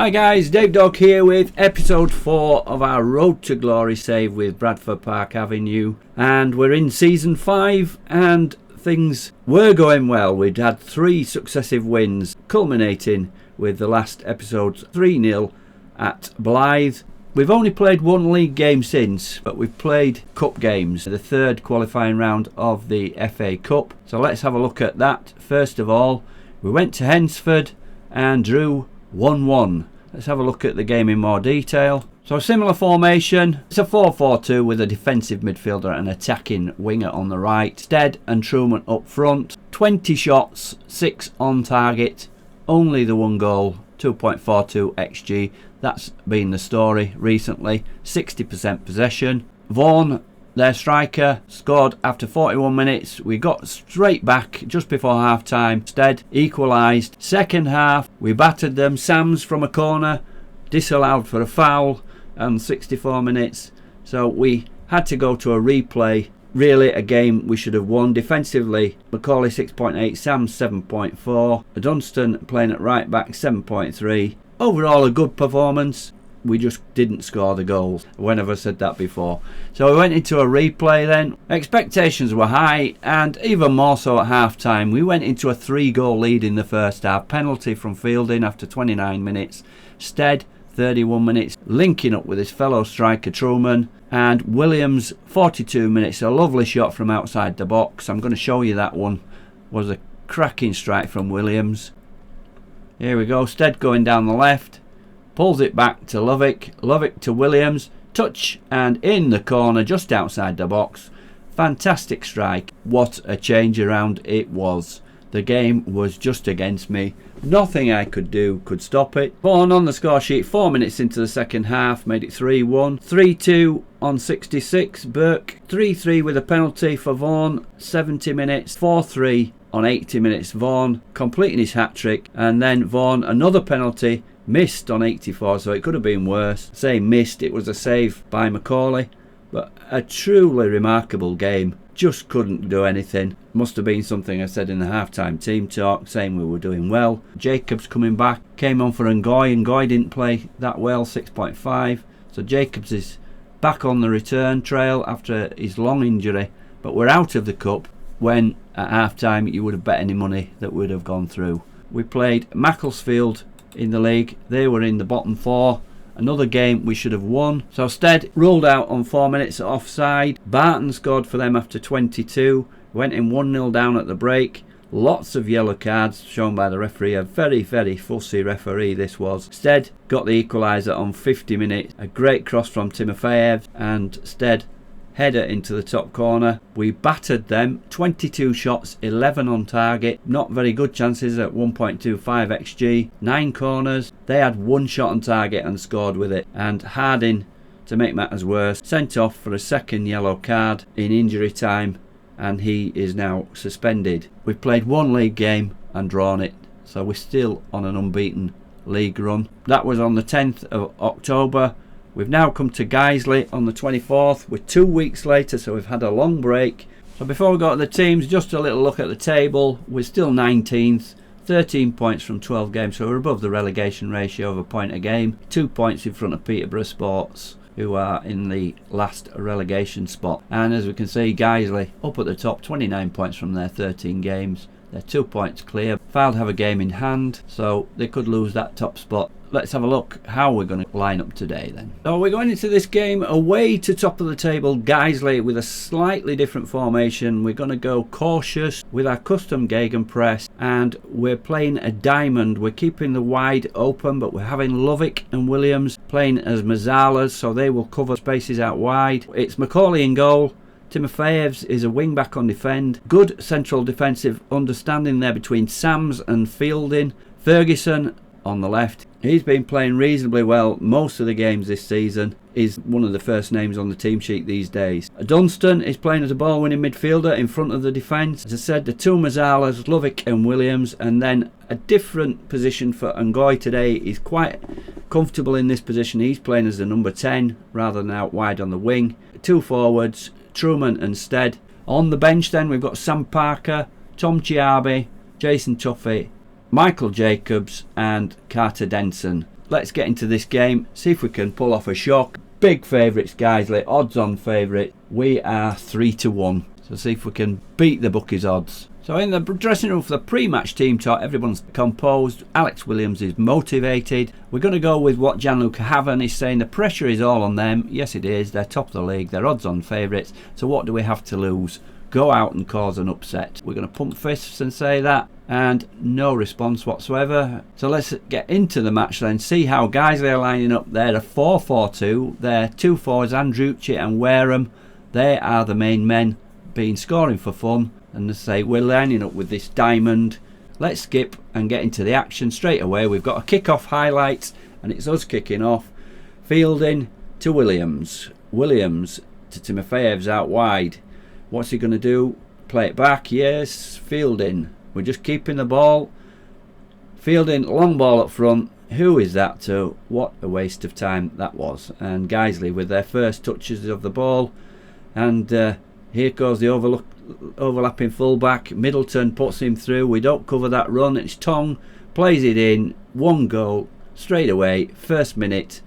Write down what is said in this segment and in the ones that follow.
Hi guys, Dave Dog here with episode 4 of our Road to Glory save with Bradford Park Avenue, and we're in season 5 and things were going well. We'd had 3 successive wins, culminating with the last episode 3-0 at Blythe. We've only played 1 league game since, but we've played cup games, the 3rd qualifying round of the FA Cup. So let's have a look at that. First of all, we went to Hensford and drew 1-1. Let's have a look at the game in more detail. So similar formation, it's a 4-4-2 with a defensive midfielder and attacking winger on the right. Stead and Truman up front. 20 shots, 6 on target, only the 1 goal, 2.42 XG. That's been the story recently. 60% possession. Vaughan, their striker, scored after 41 minutes. We got straight back just before half time. Stead equalised. Second half, we battered them. Sams from a corner, disallowed for a foul, and 64 minutes. So we had to go to a replay. Really a game we should have won. Defensively, Macaulay 6.8, Sams 7.4. Dunstan playing at right back 7.3. Overall a good performance. We just didn't score the goals. When have I said that before? So we went into a replay then. Expectations were high, and even more so at half time. We went into a 3-goal lead in the first half. Penalty from Fielding after 29 minutes. Stead 31 minutes, linking up with his fellow striker Truman. And Williams 42 minutes, a lovely shot from outside the box. I'm going to show you that one. Was a cracking strike from Williams. Here we go, Stead going down the left. Pulls it back to Lovick. Lovick to Williams. Touch and in the corner just outside the box. Fantastic strike. What a change around it was. The game was just against me. Nothing I could do could stop it. Vaughan on the score sheet 4 minutes into the second half. Made it 3-1. 3-2 on 66. Burke 3-3 with a penalty for Vaughan. 70 minutes. 4-3 on 80 minutes. Vaughan completing his hat-trick. And then Vaughan another penalty. Missed on 84, so it could have been worse. Say missed, it was a save by Macaulay, but a truly remarkable game. Just couldn't do anything. Must have been something I said in the halftime team talk, saying we were doing well. Jacobs coming back, came on for Ngoy. Ngoy didn't play that well, 6.5. So Jacobs is back on the return trail after his long injury, but we're out of the cup when at halftime you would have bet any money that would have gone through. We played Macclesfield in the league. They were in the bottom 4. Another game we should have won. So Stead ruled out on 4 minutes offside. Barton scored for them after 22. Went in 1-0 down at the break. Lots of yellow cards shown by the referee. A very, very fussy referee this was. Stead got the equaliser on 50 minutes. A great cross from Timofeyev, and Stead header into the top corner. We battered them. 22 shots, 11 on target. Not very good chances at 1.25 XG. 9 corners. They had 1 shot on target and scored with it. And Harding, to make matters worse, sent off for a second yellow card in injury time, and he is now suspended. We've played 1 league game and drawn it, so we're still on an unbeaten league run. That was on the 10th of October. We've now come to Guiseley on the 24th. We're 2 weeks later, so we've had a long break. So before we go to the teams, just a little look at the table. We're still 19th, 13 points from 12 games, so we're above the relegation ratio of a point a game. 2 points in front of Peterborough Sports, who are in the last relegation spot. And as we can see, Guiseley up at the top, 29 points from their 13 games. They're 2 points clear. Fylde have a game in hand, so they could lose that top spot. Let's have a look how we're going to line up today then. So we're going into this game away to top of the table Guiseley with a slightly different formation. We're going to go cautious with our custom gegenpress, and we're playing a diamond. We're keeping the wide open, but we're having Lovick and Williams playing as Mazzalas, so they will cover spaces out wide. It's Macaulay in goal. Timofeyevs is a wing back on defend. Good central defensive understanding there between Sams and Fielding. Ferguson on the left. He's been playing reasonably well most of the games this season. Is one of the first names on the team sheet these days. Dunstan is playing as a ball winning midfielder in front of the defence. As I said, the 2 Mazzalas, Lovick and Williams, and then a different position for Ngoy today. He's quite comfortable in this position. He's playing as the number 10 rather than out wide on the wing. 2 forwards, Truman and Stead. On the bench then we've got Sam Parker, Tom Chiabi, Jason Tuffy, Michael Jacobs and Carter Denson. let's get into this game, see if we can pull off a shock. Big favourites, Guiseley, odds on favourite. We are 3-1. So see if we can beat the bookies' odds. So in the dressing room for the pre-match team talk, everyone's composed. Alex Williams is motivated. We're going to go with what Gianluca Haven is saying. The pressure is all on them. Yes, it is. They're top of the league. They're odds-on favourites. So what do we have to lose? Go out and cause an upset. We're going to pump fists and say that. And no response whatsoever. So let's get into the match then. See how Guiseley are lining up. They're a 4-4-2. They're 2 forwards, Andrucci and Wareham. They are the main men, been scoring for fun. And they say we're lining up with this diamond. Let's skip and get into the action straight away. We've got a kick-off highlight and it's us kicking off. Fielding to Williams. Williams to Timofeyev's out wide. What's he going to do? Play it back? Yes. Fielding. We're just keeping the ball. Fielding, long ball up front. Who is that to? What a waste of time that was. And Guiseley with their first touches of the ball. And here goes the overlapping fullback. Middleton puts him through. We don't cover that run. It's Tong. Plays it in. 1 goal straight away. First minute.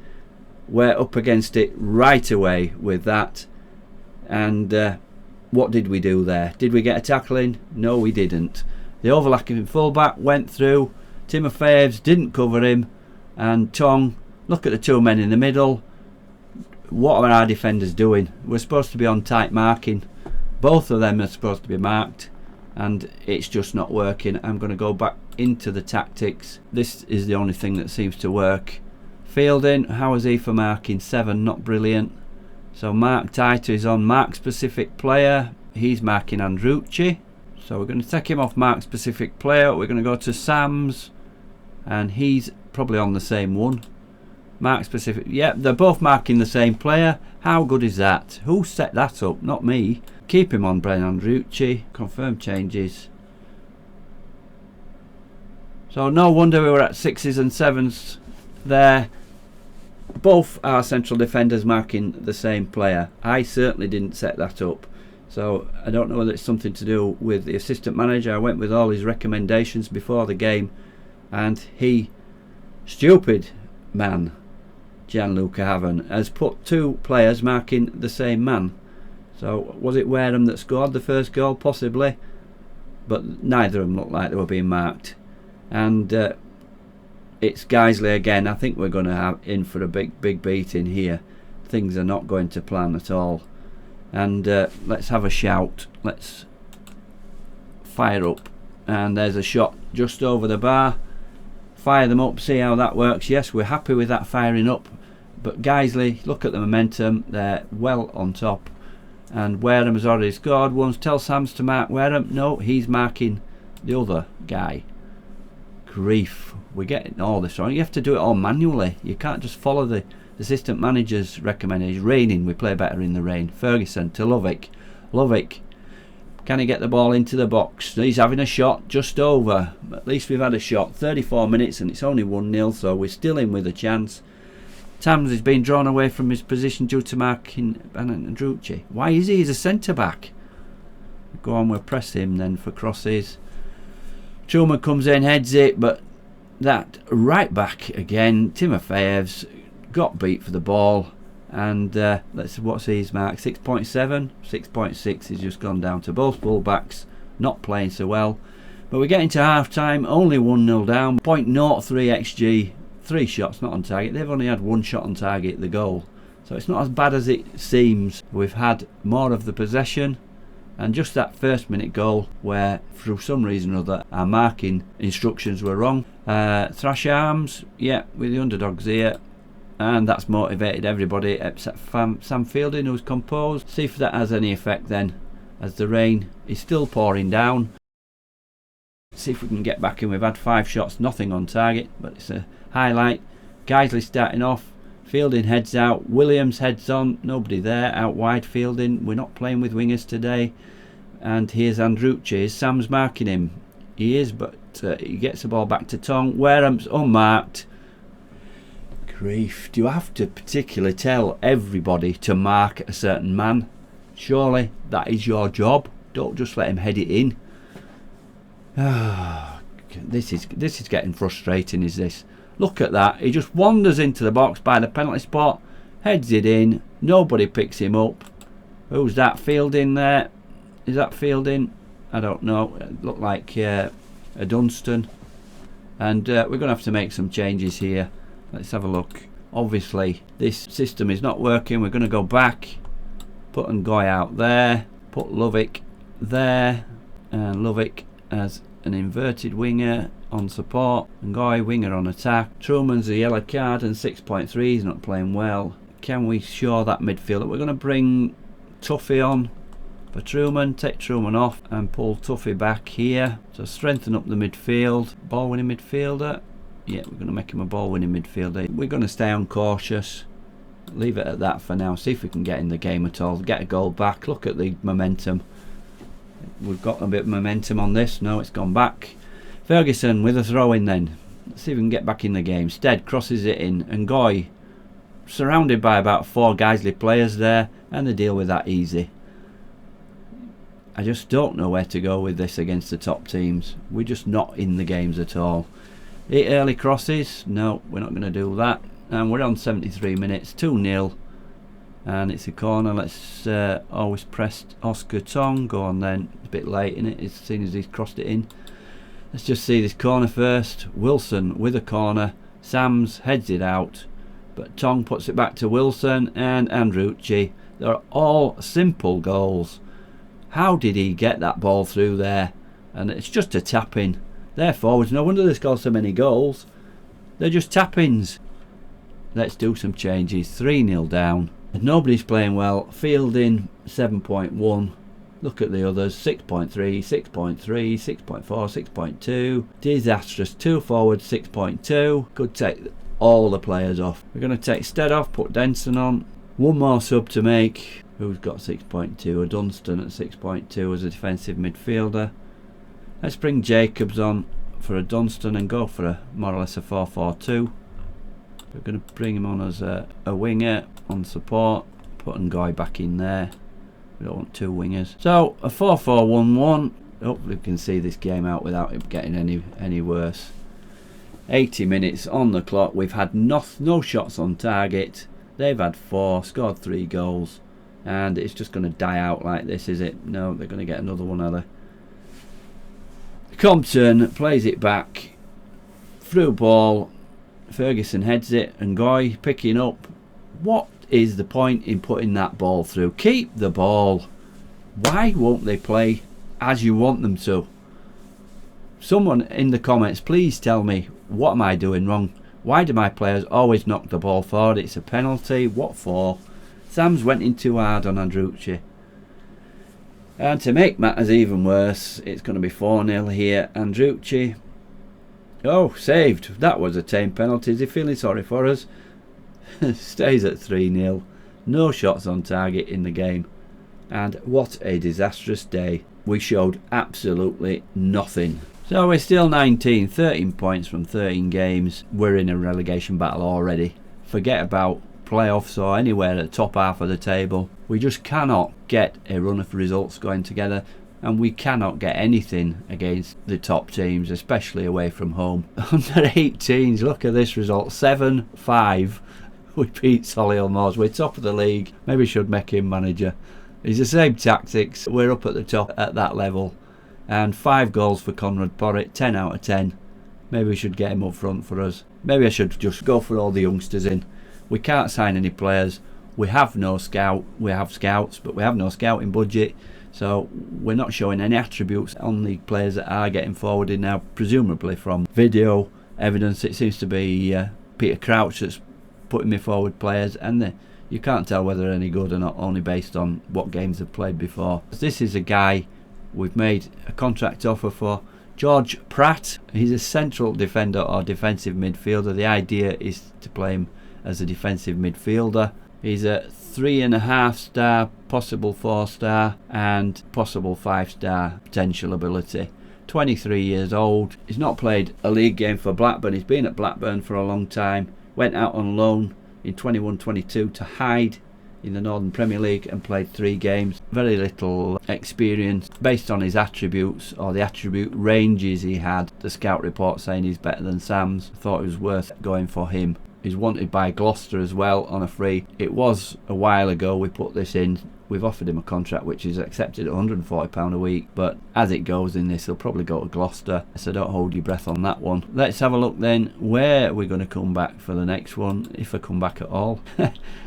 We're up against it right away with that. And what did we do there? Did we get a tackle in? No, we didn't. The overlapping fullback went through. Timofeyevs didn't cover him. And Tong, look at the 2 men in the middle. What are our defenders doing? We're supposed to be on tight marking. Both of them are supposed to be marked. And it's just not working. I'm going to go back into the tactics. This is the only thing that seems to work. Fielding, how is he for marking? 7, not brilliant. So Mark Taito is on mark specific player. He's marking Andrucci. So we're going to take him off mark specific player. We're going to go to Sam's. And he's probably on the same one. Mark specific. Yeah, they're both marking the same player. How good is that? Who set that up? Not me. Keep him on Brennan Andrucci. Confirm changes. So no wonder we were at 6s and 7s there. Both our central defenders marking the same player. I certainly didn't set that up. So I don't know whether it's something to do with the assistant manager. I went with all his recommendations before the game. And he, stupid man, Gianluca Haven, has put 2 players marking the same man. So was it Wareham that scored the first goal? Possibly. But neither of them looked like they were being marked. And it's Guiseley again. I think we're going to have in for a big beating here. Things are not going to plan at all. And let's have a shout. Let's fire up. And there's a shot just over the bar. Fire them up, see how that works. Yes, we're happy with that firing up. But Guiseley, look at the momentum. They're well on top. And Wareham has already scored once. Tell Sams to mark Wareham. No, he's marking the other guy. Grief. We're getting all this wrong. You have to do it all manually. You can't just follow the assistant manager's recommendation. Raining, we play better in the rain. Ferguson to Lovick. Lovick. Can he get the ball into the box? He's having a shot just over. At least we've had a shot. 34 minutes and it's only 1-0, so we're still in with a chance. Tams is being drawn away from his position due to marking Andrucci. Why is he? He's a centre-back. Go on, we'll press him then for crosses. Truman comes in, heads it, but that right back again. Timofeyev's got beat for the ball. And let's what's his mark? 6.7, 6.6. He's just gone down to both fullbacks, not playing so well. But we're getting to half time, only 1-0 down. 0.03 xg, 3 shots not on target. They've only had 1 shot on target, the goal. So it's not as bad as it seems. We've had more of the possession. And just that first minute goal where through some reason or other our marking instructions were wrong. Thrash arms, yeah, with the underdogs here. And that's motivated everybody except Sam Fielding, who's composed. See if that has any effect then, as the rain is still pouring down. See if we can get back in. We've had 5 shots, nothing on target, but it's a highlight. Guiseley starting off. Fielding heads out. Williams heads on. Nobody there. Out wide Fielding. We're not playing with wingers today. And here's Andrucci. Sam's marking him. He is, but he gets the ball back to Tong. Wareham's unmarked. Grief. Do you have to particularly tell everybody to mark a certain man? Surely that is your job. Don't just let him head it in. This is getting frustrating, is this? Look at that. He just wanders into the box by the penalty spot, heads it in. Nobody picks him up. Who's that? Fielding there? Is that Fielding? I don't know. It looked like a Dunstan. And we're going to have to make some changes here. Let's have a look. Obviously, this system is not working. We're going to go back. Put Ngoy out there. Put Lovick there. And Lovick as an inverted winger on support. Ngoy winger on attack. Truman's a yellow card and 6.3. He's not playing well. Can we show that midfielder? We're going to bring Tuffy on for Truman. Take Truman off and pull Tuffy back here. So strengthen up the midfield. Ball winning midfielder. Yeah, we're going to make him a ball winning midfielder. We're going to stay uncautious. Leave it at that for now. See if we can get in the game at all. Get a goal back. Look at the momentum. We've got a bit of momentum on this. No, it's gone back. Ferguson with a throw in then. Let's see if we can get back in the game. Stead crosses it in. And Ngoy surrounded by about 4 Guiseley players there. And they deal with that easy. I just don't know where to go with this against the top teams. We're just not in the games at all. 8 early crosses. No, we're not going to do that. And we're on 73 minutes. 2-0. And it's a corner. Let's always press Oscar Tong. Go on then. It's a bit late in it as soon as he's crossed it in. Let's just see this corner first. Wilson with a corner. Sams heads it out. But Tong puts it back to Wilson and Andrucci. They're all simple goals. How did he get that ball through there? And it's just a tap-in. They're forwards. No wonder they score so many goals. They're just tap-ins. Let's do some changes. 3-0 down. Nobody's playing well. Fielding 7.1. Look at the others. 6.3, 6.3, 6.4, 6.2. Disastrous. 2 forwards, 6.2. Could take all the players off. We're going to take Stead off, put Denson on. One more sub to make. Who's got 6.2? A Dunstan at 6.2 as a defensive midfielder. Let's bring Jacobs on for a Dunstan and go for more or less a 4-4-2. We're going to bring him on as a winger on support. Put Ngoy back in there. We don't want 2 wingers. So a 4-4-1-1. Hopefully we can see this game out without it getting any worse. 80 minutes on the clock. We've had no shots on target. They've had 4, scored 3 goals. And it's just going to die out like this, is it? No, they're going to get another one, are they? Compton plays it back. Through ball. Ferguson heads it. And Ngoy picking up. What is the point in putting that ball through? Keep the ball. Why won't they play as you want them to? Someone in the comments, please tell me, what am I doing wrong? Why do my players always knock the ball forward? It's a penalty. What for? Sams went in too hard on Andrucci. And to make matters even worse, it's going to be 4-0 here. Andrucci. Oh, saved. That was a tame penalty. Is he feeling sorry for us? Stays at 3-0. No shots on target in the game. And what a disastrous day. We showed absolutely nothing. So we're still 19, 13 points from 13 games. We're in a relegation battle already. Forget about playoffs or anywhere at the top half of the table. We just cannot get a run of results going together, and we cannot get anything against the top teams, especially away from home. Under 18s, look at this result, 7-5. We beat Solihull Moors. We're top of the league. Maybe we should make him manager. It's the same tactics. We're up at the top at that level. And 5 goals for Conrad Porritt, 10 out of 10. Maybe we should get him up front for us. Maybe I should just go for all the youngsters in. We can't sign any players. We have no scout. We have scouts, but we have no scouting budget. So we're not showing any attributes on the players that are getting forwarded now. Presumably from video evidence, it seems to be Peter Crouch that's putting me forward players, and you can't tell whether they're any good or not, only based on what games they've played before. This is a guy we've made a contract offer for, George Pratt. He's a central defender or defensive midfielder. The idea is to play him as a defensive midfielder. He's a 3.5 star, possible 4 star, and possible 5 star potential ability. 23 years old. He's not played a league game for Blackburn. He's been at Blackburn for a long time. Went out on loan in 21-22 to Hyde in the Northern Premier League and played 3 games. Very little experience based on his attributes or the attribute ranges he had. The scout report saying he's better than Sam's. I thought it was worth going for him. He's wanted by Gloucester as well on a free. It was a while ago we put this in. We've offered him a contract which is accepted at £140 a week, but as it goes in this, he'll probably go to Gloucester, so don't hold your breath on that one. Let's have a look then where we're going to come back for the next one, if I come back at all.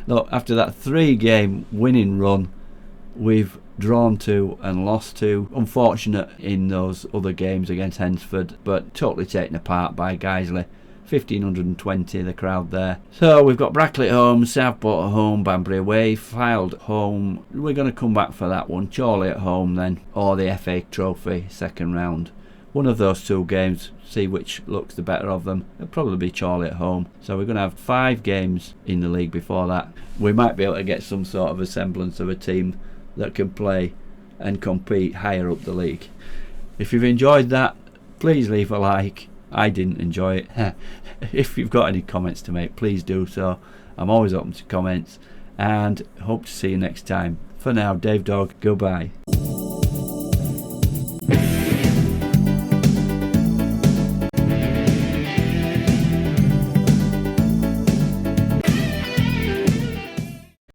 Look, after that 3-game winning run, we've drawn 2 and lost 2. Unfortunate in those other games against Hensford, but totally taken apart by Guiseley. 1,520 the crowd there. So we've got Brackley at home, Southport at home, Banbury away, Fylde at home. We're going to come back for that one. Chorley at home then, or the FA Trophy second round. One of those 2 games, see which looks the better of them. It'll probably be Chorley at home. So we're going to have 5 games in the league before that. We might be able to get some sort of a semblance of a team that can play and compete higher up the league. If you've enjoyed that, please leave a like. I didn't enjoy it. If you've got any comments to make, please do so. I'm always open to comments, and hope to see you next time. For now, Dave Dog, goodbye.